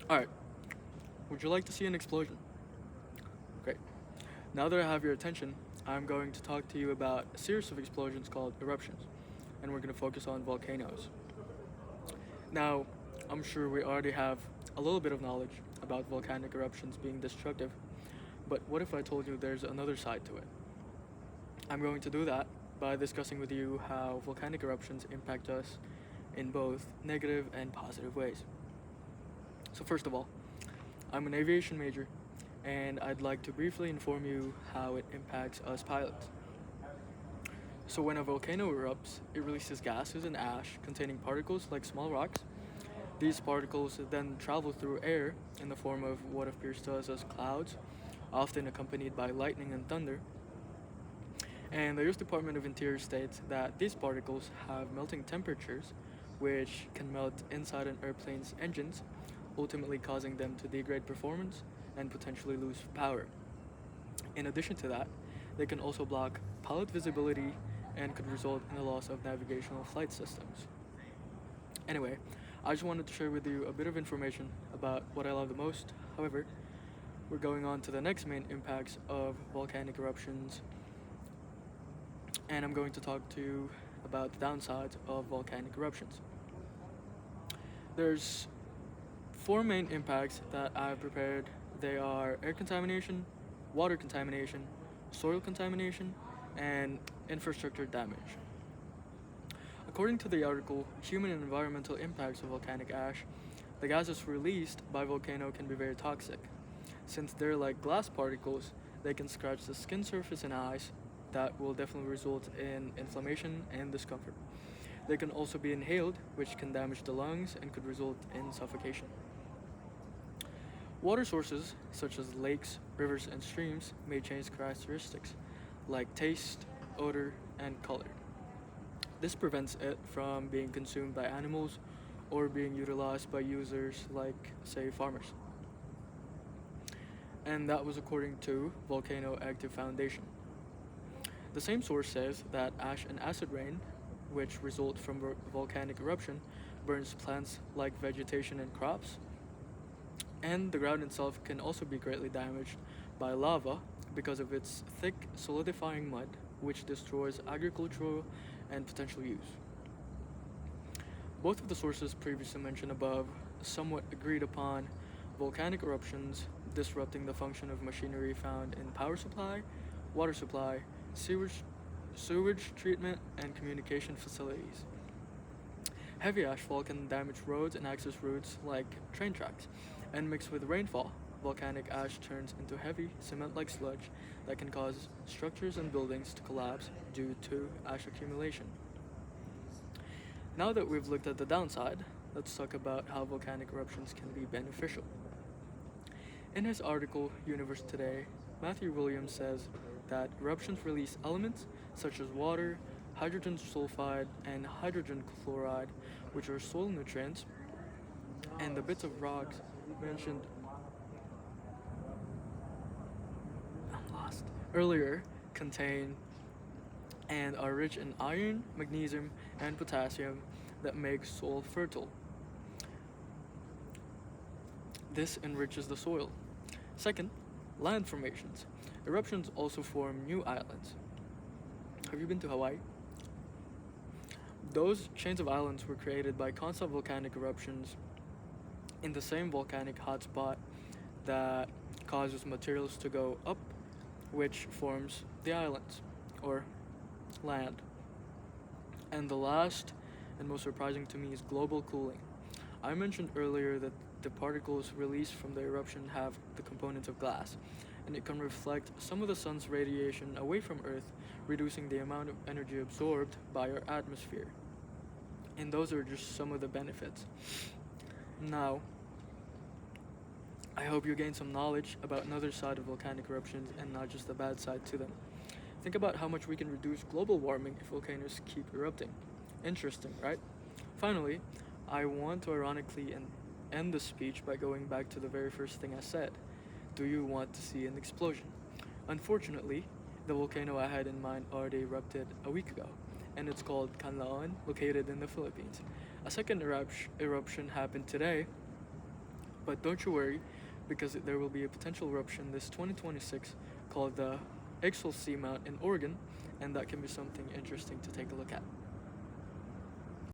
Alright, would you like to see an explosion? Great. Now that I have your attention, I'm going to talk to you about a series of explosions called eruptions, and we're going to focus on volcanoes. Now, I'm sure we already have a little bit of knowledge about volcanic eruptions being destructive, but what if I told you there's another side to it? I'm going to do that by discussing with you how volcanic eruptions impact us in both negative and positive ways. So, first of all, I'm an aviation major, and I'd like to briefly inform you how it impacts us pilots. So, when a volcano erupts, it releases gases and ash containing particles like small rocks. These particles then travel through air in the form of what appears to us as clouds, often accompanied by lightning and thunder. And the US Department of Interior states that these particles have melting temperatures, which can melt inside an airplane's engines, ultimately causing them to degrade performance and potentially lose power. In addition to that, they can also block pilot visibility and could result in the loss of navigational flight systems. Anyway, I just wanted to share with you a bit of information about what I love the most. However, we're going on to the next main impacts of volcanic eruptions, and I'm going to talk to you about the downsides of volcanic eruptions. There's four main impacts that I've prepared. They are air contamination, water contamination, soil contamination, and infrastructure damage. According to the article, human and environmental impacts of volcanic ash, the gases released by volcano can be very toxic. Since they're like glass particles, they can scratch the skin surface and eyes. That will definitely result in inflammation and discomfort. They can also be inhaled, which can damage the lungs and could result in suffocation. Water sources, such as lakes, rivers, and streams, may change characteristics like taste, odor, and color. This prevents it from being consumed by animals or being utilized by users like, say, farmers. And that was according to Volcano Active Foundation. The same source says that ash and acid rain, which result from volcanic eruption, burns plants like vegetation and crops, and the ground itself can also be greatly damaged by lava because of its thick, solidifying mud, which destroys agricultural and potential use. Both of the sources previously mentioned above somewhat agreed upon volcanic eruptions disrupting the function of machinery found in power supply, water supply, sewage treatment, and communication facilities. Heavy ashfall can damage roads and access routes like train tracks, and mixed with rainfall, volcanic ash turns into heavy, cement like sludge that can cause structures and buildings to collapse due to ash accumulation. Now that we've looked at the downside, let's talk about how volcanic eruptions can be beneficial. In his article, Universe Today, Matthew Williams says that eruptions release elements such as water, hydrogen sulfide, and hydrogen chloride, which are soil nutrients, and the bits of rocks mentioned earlier contain and are rich in iron, magnesium, and potassium that make soil fertile. This enriches the soil. Second, land formations. Eruptions also form new islands. Have you been to Hawaii? Those chains of islands were created by constant volcanic eruptions in the same volcanic hotspot that causes materials to go up, which forms the islands, or land. And the last and most surprising to me is global cooling. I mentioned earlier that the particles released from the eruption have the components of glass, and it can reflect some of the sun's radiation away from Earth, reducing the amount of energy absorbed by our atmosphere. And those are just some of the benefits. Now, I hope you gain some knowledge about another side of volcanic eruptions and not just the bad side to them. Think about how much we can reduce global warming if volcanoes keep erupting. Interesting, right? Finally, I want to ironically end the speech by going back to the very first thing I said. Do you want to see an explosion? Unfortunately, the volcano I had in mind already erupted a week ago, and it's called Canlaon, located in the Philippines. A second eruption happened today, But don't you worry, because there will be a potential eruption this 2026 called the Ixtal Seamount in Oregon, and that can be something interesting to take a look at.